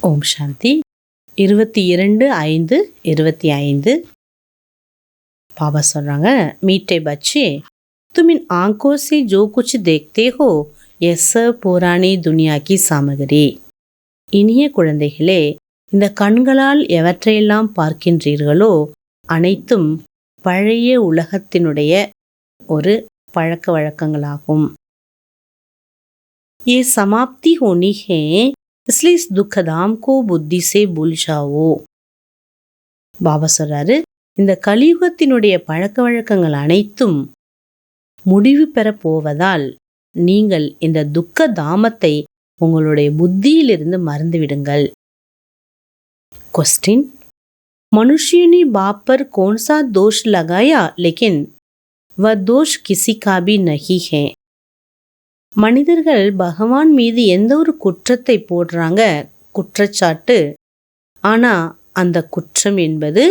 ஓம் சாந்தி. 22/5/25 பாபா சொல்றாங்க, மீட்டே பच्चे तुम इन आंखों से जो कुछ देखते हो यह सब पुरानी दुनिया की सामग्री. இனிய குழந்தைகளே, இந்த கண்களால் எவற்றையெல்லாம் பார்க்கின்றீர்களோ அனைத்தும் பழைய உலகத்தினுடைய ஒரு பழக்க வழக்கங்களாகும். ये समाप्ति होनी है, इसलिए इस दुखधाम को बुद्धि से भूल जाओ. பாபா சொல்றாரு, இந்த கலியுகத்தினுடைய பழக்க வழக்கங்கள் அனைத்தும் முடிவு பெற போவதால் நீங்கள் இந்த துக்க தாமத்தை உங்களுடைய புத்தியிலிருந்து மறந்துவிடுங்கள். क्वेश्चन, मनुष्य ने बाप पर कौन सा दोष लगाया, लेकिन वह दोष किसी का भी नहीं है. மனிதர்கள் பகவான் மீது எந்த ஒரு குற்றத்தை போடுறாங்க, குற்றச்சாட்டு, ஆனா அந்த குற்றம் என்பது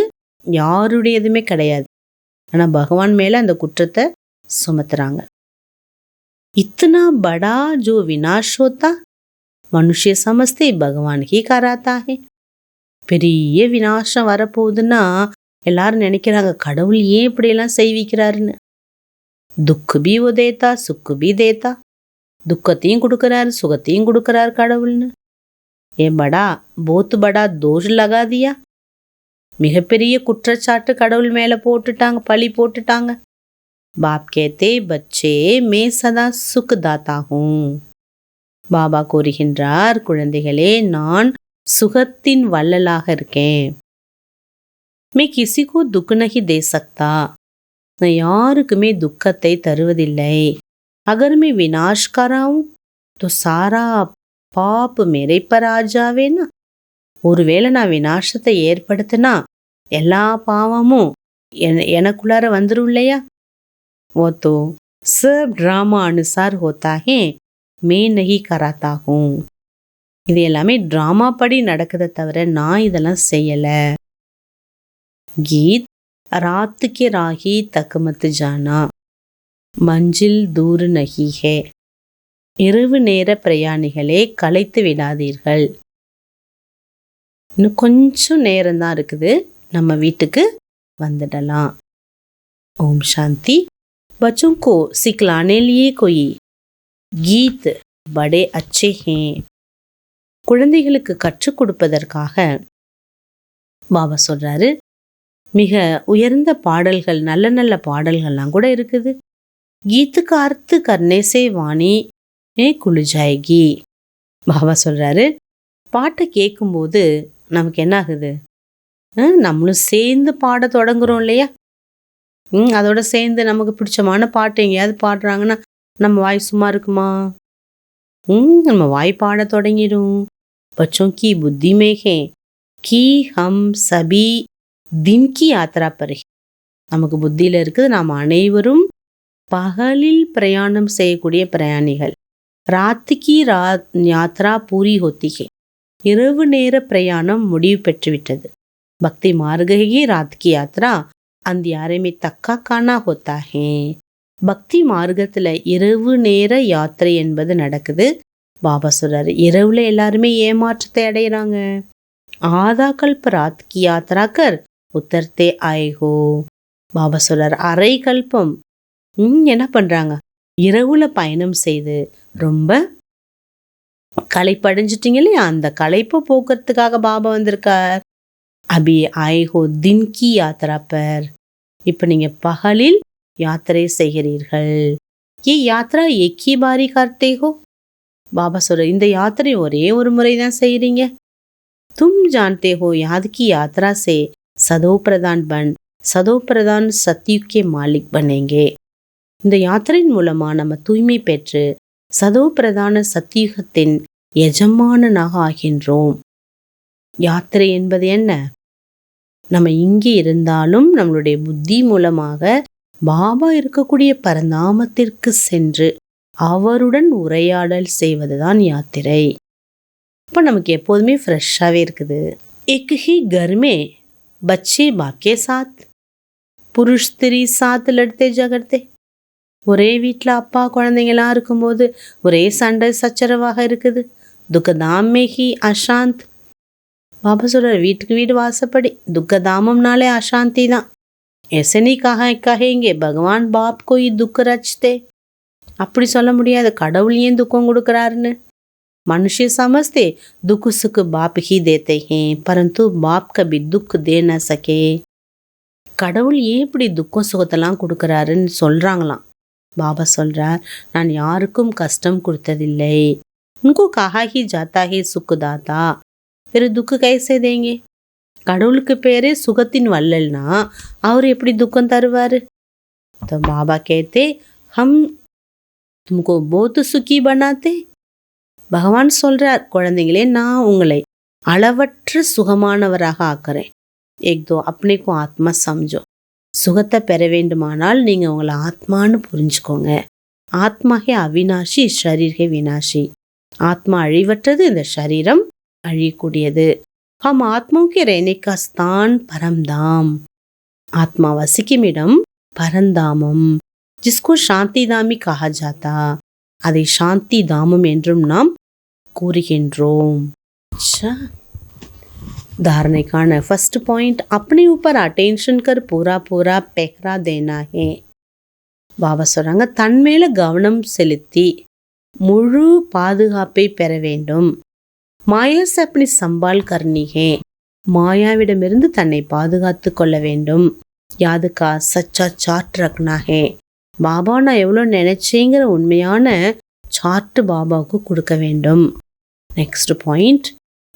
யாருடையதுமே கிடையாது. ஆனா பகவான் மேல அந்த குற்றத்தை சுமத்துறாங்க. இத்தனா படா ஜோ வினாஷ் ஹோத்தா மனுஷ்ய சமஸ்தே பகவான் ஹி கராத்தா ஹே. பெரிய வினாசம் வரப்போகுதுன்னா எல்லாரும் நினைக்கிறாங்க, கடவுள் ஏன் இப்படியெல்லாம் செய்விக்கிறாருன்னு. துக்கு பி ஓ தேத்தா சுக்கு பி தேத்தா, துக்கத்தையும் கொடுக்கறாரு சுகத்தையும் கொடுக்கறாரு கடவுள்னு. ஏ படா போத் படா தோஷ் லகா தியா. மிகப்பெரிய குற்றச்சாட்டு கடவுள் மேல போட்டுட்டாங்க, பழி போட்டுட்டாங்க. பாப் கேத்தே பச்சே மே சதா சுக் தாத்தா ஹூம். பாபா கூறுகின்றார், குழந்தைகளே, நான் சுகத்தின் வள்ளலாக இருக்கேன். மே கிசிகோ துக் நஹி தே சக்தா. நான் யாருக்குமே துக்கத்தை தருவதில்லை. अगर मैं विनाश कराऊं तो सारा पाप मेरे पर आ जावे ना. ஒருவேளை நான் வினாசத்தை ஏற்படுத்தினா எல்லா பாவமும் எனக்குள்ளார வந்துரும் இல்லையா. वो तो सब ड्रामा अनुसार होता है, मैं नहीं कराता हूँ. இது எல்லாமே டிராமா படி நடக்குதை தவிர நான் இதெல்லாம் செய்யல. கீத் ராத் கே ராஹி தக் மத் ஜானா, மஞ்சில் தூர் நஹி ஹே. இரவு நேர பிரயாணிகளே, களைத்து விடாதீர்கள். இன்னும் கொஞ்சம் நேரம்தான் இருக்குது, நம்ம வீட்டுக்கு வந்துடலாம். ஓம் சாந்தி. बच्चों को सिखलाने लिए कोई गीत बड़े अच्छे हैं. குழந்தைகளுக்கு கற்றுக் கொடுப்பதற்காக பாபா சொல்றாரு, மிக உயர்ந்த பாடல்கள், நல்ல நல்ல பாடல்கள்லாம் கூட இருக்குது. கீத்து का अर्थ करने से वाणी खुल जाएगी. பாபா சொல்றாரு, பாட்டை கேட்கும்போது நமக்கு என்ன ஆகுது, நம்மளும் சேர்ந்து பாட தொடங்குறோம் இல்லையா. அதோட சேர்ந்து நமக்கு பிடிச்சமான பாட்டு எங்கேயாவது பாடுறாங்கன்னா நம்ம வாய் சும்மா இருக்குமா? நம்ம வாய் பாட தொடங்கிடும். बच्चों की बुद्धि में है कि हम सभी दिन की यात्रा पर है. நமக்கு புத்தியில இருக்குது, நாம் அனைவரும் பகலில் பிரயாணம் செய்யக்கூடிய பிரயாணிகள். ராத்திக்கு யாத்ரா பூரி ஹோத்தி ஹே. இரவு நேர பிரயாணம் முடிவு பெற்றுவிட்டது. பக்தி மார்கி ராத்திக்கு யாத்ரா अंधियारे में तक्का काना होता है. பக்தி மார்க்கத்துல இரவு நேர யாத்திரை என்பது நடக்குது. பாபா சொல்றாரு, இரவுல எல்லாருமே ஏமாற்றத்தை அடைகிறாங்க. ஆதா கல்ப ராத் கி யாத்ரா கர் உத்தர்த்தே ஆயேகோ. பாபா சொல்றாரு, அரை கல்பம் என்ன பண்றாங்க, இரவுல பயணம் செய்து ரொம்ப களைப்படைஞ்சிட்டீங்க இல்லையா, அந்த களைப்பை போக்குறதுக்காக பாபா வந்திருக்கார். அபி ஆயேகோ தின் கி யாத்ரா பர். இப்ப நீங்க பகலில் யாத்திரை செய்கிறீர்கள். ஏ யாத்ரா ஏக்கி பாரி கர்த்தே ஹோ. பாபா சொல்ற, இந்த யாத்திரை ஒரே ஒரு முறை தான் செய்யறீங்க. தும் ஜான்தே ஹோ யாத் கி யாத்ரா சே சதோ பிரதான் பன் சதோ பிரதான் சத்யுக்கே மாலிக் பனேங்கே. இந்த யாத்திரையின் மூலமா நம்ம தூய்மை பெற்று சதோ பிரதான சத்தியுகத்தின் எஜமானனாக ஆகின்றோம். யாத்திரை என்பது என்ன? நம்ம இங்கே இருந்தாலும் நம்மளுடைய புத்தி மூலமாக பாபா இருக்கக்கூடிய பரந்தாமத்திற்கு சென்று அவருடன் உரையாடல் செய்வதுதான் யாத்திரை. இப்போ நமக்கு எப்போதுமே ஃப்ரெஷ்ஷாகவே இருக்குது. एक ही घर में बच्चे बाप के साथ, पुरुष स्त्री साथ लड़ते झगड़ते. ஒரே வீட்டில் அப்பா குழந்தைங்களாம் இருக்கும்போது ஒரே சண்டை சச்சரவாக இருக்குது. துக்கதாம் में ही अशांत. பாபா சொல்றார், வீட்டுக்கு வீடு வாசப்படி, துக்க தாமம்னாலே அசாந்தி தான். ऐसे नहीं कहेंगे பகவான் பாப் கோய் துக்க ரச்சதே. அப்படி சொல்ல முடியாது, கடவுள் ஏன் துக்கம் கொடுக்குறாருன்னு. मनुष्य समझते दुख सुख बाप ही देते हैं, परंतु बाप कभी दुख दे न सके. கடவுள் ஏன் இப்படி துக்கம் சுகத்தெல்லாம் கொடுக்குறாருன்னு சொல்றாங்களாம். பாபா சொல்றார், நான் யாருக்கும் கஷ்டம் கொடுத்ததில்லை. उनको कहा ही जाता है सुखदाता, फिर दुख कैसे देंगे. கடவுளுக்கு பேரே சுகத்தின் வள்ளல்னா அவர் எப்படி துக்கம் தருவாரு? तो बाबा कहते हम तुमको बहुत सुखी बनाते. பகவான் சொல்றார், குழந்தைங்களே, நான் உங்களை அளவற்ற சுகமானவராக ஆக்குறேன். एक दो अपने को आत्मा समझो. சுகத்தை பெற வேண்டுமானால் நீங்க உங்களை ஆத்மான்னு புரிஞ்சுக்கோங்க. ஆத்மா ஹே அவினாஷி, ஷரீர் ஹே வினாஷி. ஆத்மா அழிவற்றது, இந்த சரீரம் அழியக்கூடியது. हम आत्माओं के रहने का स्थान परमधाम. आत्मा वसिக்கும் இடம் பரந்தாமம். जिसको शांति धामी कहा जाता, அதை சாந்தி தாமம் என்றும் நாம் கூறுகின்றோம். धारणेकान फर्स्ट पॉइंट, अपने ऊपर अटेंशन कर पूरा पूरा पहरा देना है. பாபா சொல்றாங்க, தன் மேல கவனம் செலுத்தி முழு பாதுகாப்பை பெற வேண்டும். மாயா से अपनी संभाल करनी है. மாயாவிடமிருந்து தன்னை பாதுகாத்து கொள்ள வேண்டும். யாதுக்கா சச்சா சார்ட் ரக்னா है. பாபா நான் எவ்வளோ நினைச்சேங்கிற உண்மையான சார்ட் பாபாவுக்கு கொடுக்க வேண்டும். नेक्स्ट पॉइंट,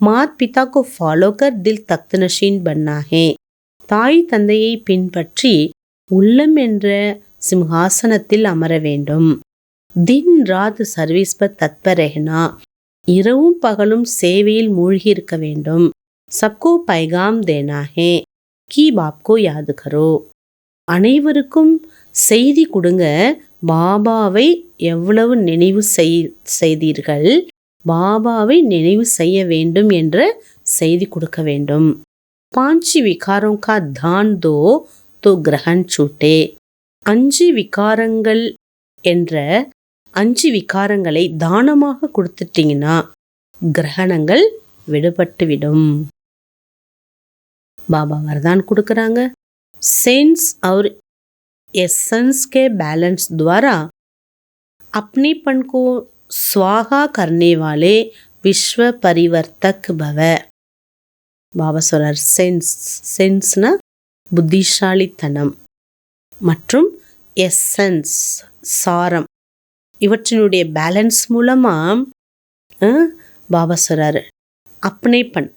मात पिता को फॉलो कर दिल तख्त नशीन बनना है. தாய் தந்தையை பின்பற்றி உள்ளம் என்ற சிம்ஹாசனத்தில் அமர வேண்டும். தின் ராத் சர்வீஸ் பர் தத்பர் ரஹனா. இரவும் பகலும் சேவையில் மூழ்கி இருக்க வேண்டும். சப்கோ பைகாம் தேனா ஹே கி பாப்கோ யாத் கரோ. அனைவருக்கும் செய்தி கொடுங்க, பாபாவை எவ்வளவு நினைவு செய்தீர்கள், பாபாவை நினைவு செய்ய வேண்டும் என்ற செய்தி கொடுக்க வேண்டும். பாஞ்சி விகாரோं का दान दो तो ग्रहण छूटे. 5 விகாரங்கள் என்ற 5 விகாரங்களை தானமாக கொடுத்துட்டீங்கன்னா கிரகணங்கள் விடுபட்டு விடும். பாபா வரதான் கொடுக்கறாங்க. सेंस और एसेंस के बैलेंस द्वारा अपनेपन को स्वाहा करने वाले विश्व परिवर्तक भव. பாபா சொல்றார், சென்ஸ்னா புத்திசாலித்தனம் மற்றும் எசன்ஸ் சாரம், இவற்றினுடைய பேலன்ஸ் மூலமா பாபா சொல்றாரு, அப்னேப்பன்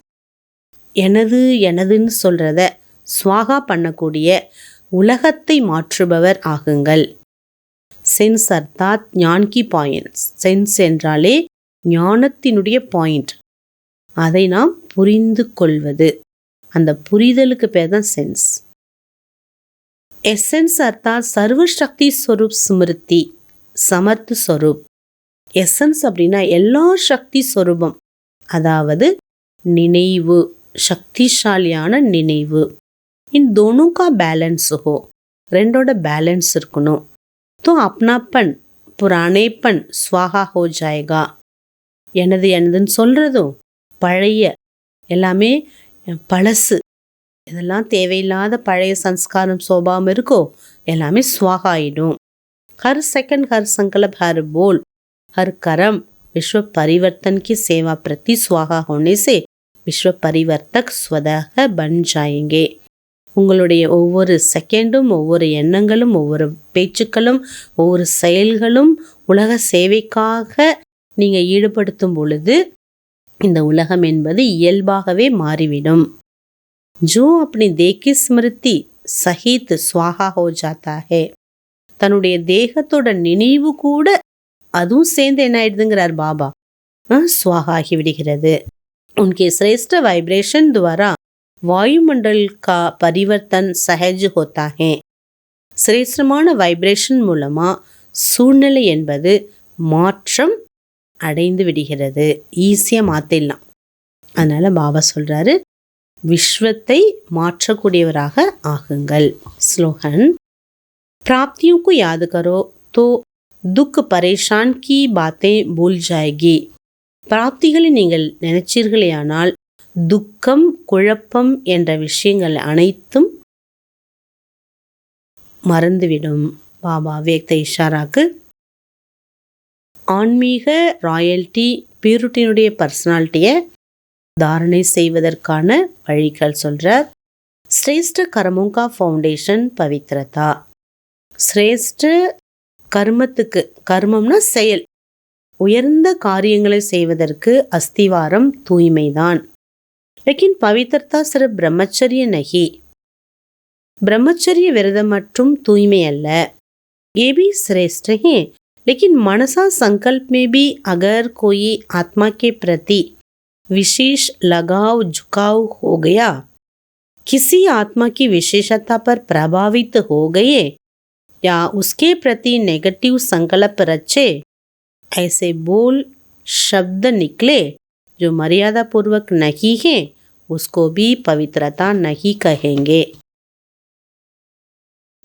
எனது எனதுன்னு சொல்றத ஸ்வாகா பண்ணக்கூடிய உலகத்தை மாற்றுபவர் ஆகுங்கள். சென்ஸ் அர்த்தாத் ஞான் கி பாயிண்ட்ஸ். சென்ஸ் என்றாலே ஞானத்தினுடைய பாயிண்ட், அதை நாம் புரிந்து கொள்வது, அந்த புரிதலுக்கு பேர் தான் சென்ஸ். எசன்ஸ் அர்த்தாத் சர்வசக்தி ஸ்வரூப் ஸ்மிருதி சமர்த் ஸ்வரூப். எசன்ஸ் அப்படின்னா எல்லா சக்தி ஸ்வரூபம், அதாவது நினைவு, சக்திசாலியான நினைவு. इन दोनों का बैलेंस हो, ரெண்டோட பேலன்ஸ் இருக்கணும். तो अपनापन पुरानेपन स्वाहा हो जाएगा. எனது எனதுன்னு சொல்றதும் பழைய எல்லாமே பழசு, இதெல்லாம் தேவையில்லாத பழைய சம்ஸ்காரம் சோபாவம் இருக்கோ எல்லாமே ஸ்வாகா ஆயிடும். हर सेकंड हर संकल्प हर बोल हर कर्म विश्व परिवर्तन की सेवा प्रति स्वाहा होने से विश्व परिवर्तक स्वतः बन जाएंगे. உங்களுடைய ஒவ்வொரு செகண்டும், ஒவ்வொரு எண்ணங்களும், ஒவ்வொரு பேச்சுக்களும், ஒவ்வொரு செயல்களும் உலக சேவைக்காக நீங்கள் ஈடுபடுத்தும் பொழுது இந்த உலகம் என்பது இயல்பாகவே மாறிவிடும். ஜோ அப்படி தேக்கி ஸ்மிருதி சஹித் ஸ்வாகா ஹோ ஜாத்தா ஹே. தன்னுடைய தேகத்தோட நினைவு கூட அதுவும் சேர்ந்து என்ன ஆயிடுதுங்கிறார் பாபா, ஸ்வாகா ஆகி விடுகிறது. உன்கே சிரேஷ்ட வைப்ரேஷன் துவாரா வாயுமண்டல் கா பரிவர்த்தன் சஹஜ் ஹோத்தா ஹே. சிரேஷ்டமான வைப்ரேஷன் மூலமா சூழ்நிலை என்பது மாற்றம் அடைந்து விடுகிறது, ஈஸியாக மாற்றிடலாம். அதனால பாபா சொல்றாரு, விஸ்வத்தை மாற்றக்கூடியவராக ஆகுங்கள். ஸ்லோகன், प्राप्तियों को याद करो तो दुख परेशान की बातें भूल जाएगी. பிராப்திகளை நீங்கள் நினைச்சீர்களேயானால் துக்கம், குழப்பம் என்ற விஷயங்கள் அனைத்தும் மறந்துவிடும். பாபா வேக்த இஷாராக்கு ஆன்மீக ராயல்டி பியூரிட்டியினுடைய பர்சனாலிட்டியை தாரணை செய்வதற்கான வழிகள் சொல்கிறார். ஸ்ரேஷ்ட கர்மோங்கா ஃபவுண்டேஷன் பவித்ரதா. சிரேஷ்ட கர்மத்துக்கு, கர்மம்னா செயல், உயர்ந்த காரியங்களை செய்வதற்கு அஸ்திவாரம் தூய்மைதான். लेकिन पवित्रता सिर्फ ब्रह्मचर्य नहीं, ब्रह्मचर्य விரதம் மற்றும் தூய்மை அல்ல, ये भी श्रेष्ठ है, लेकिन मनसा संकल्प में भी अगर कोई आत्मा के प्रति विशेष लगाव झुकाव हो गया, किसी आत्मा की विशेषता पर प्रभावित हो गए या उसके प्रति नेगेटिव संकल्प रचे, ऐसे बोल शब्द निकले जो मर्यादा पूर्वक नहीं है, उसको भी पवित्रता नहीं कहेंगे.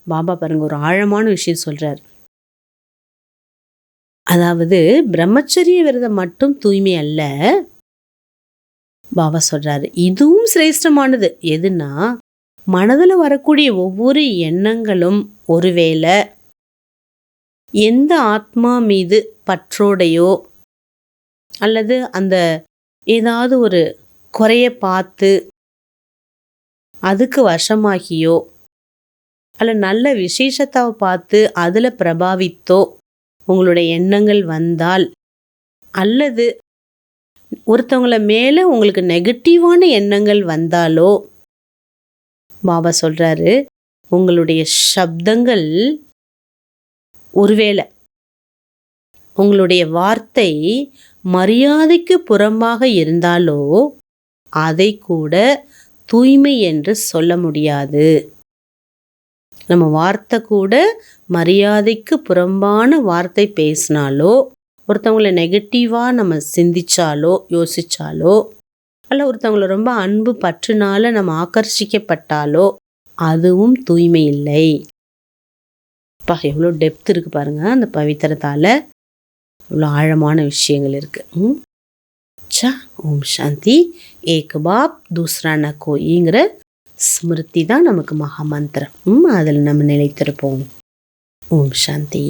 பாபா பாருங்க ஒரு ஆழமான விஷயம் சொல்றார். அதாவது பிரம்மச்சரிய விரதம் மட்டும் தூய்மை அல்ல, பாபா சொல்றாரு இதுவும் சிரேஷ்டமானது. எதுனா, மனதில் வரக்கூடிய ஒவ்வொரு எண்ணங்களும் ஒருவேளை எந்த ஆத்மா மீது பற்றோடையோ அல்லது அந்த ஏதாவது ஒரு குறைய பார்த்து அதுக்கு வசமாகியோ அல்ல நல்ல விசேஷத்தை பார்த்து அதில் பிரபாவித்தோ உங்களுடைய எண்ணங்கள் வந்தால், அல்லது ஒருத்தவங்கள மேலே உங்களுக்கு நெகட்டிவான எண்ணங்கள் வந்தாலோ, பாபா சொல்கிறாரு உங்களுடைய சப்தங்கள், ஒருவேளை உங்களுடைய வார்த்தை மரியாதைக்கு புறம்பாக இருந்தாலோ அதை கூட தூய்மை என்று சொல்ல முடியாது. நம்ம வார்த்தை கூட மரியாதைக்கு புறம்பான வார்த்தை பேசினாலோ, ஒருத்தவங்கள நெகட்டிவாக நம்ம சிந்திச்சாலோ யோசிச்சாலோ, அல்ல ஒருத்தவங்கள ரொம்ப அன்பு பற்றுனால நம்ம ஆக்கர்ஷிக்கப்பட்டாலோ அதுவும் தூய்மை இல்லை. பா எவ்வளோ டெப்த் இருக்குது பாருங்கள், அந்த பவித்திரத்தால் இவ்வளோ ஆழமான விஷயங்கள் இருக்குது. ஓம் சாந்தி. ஏக் பாப் தூஸ்ரா ந கோயிங்கிற ஸ்மிருதி தான் நமக்கு மகாமந்திரம். அதில் நம்ம நிலைத்திருப்போம். ஓம் சாந்தி.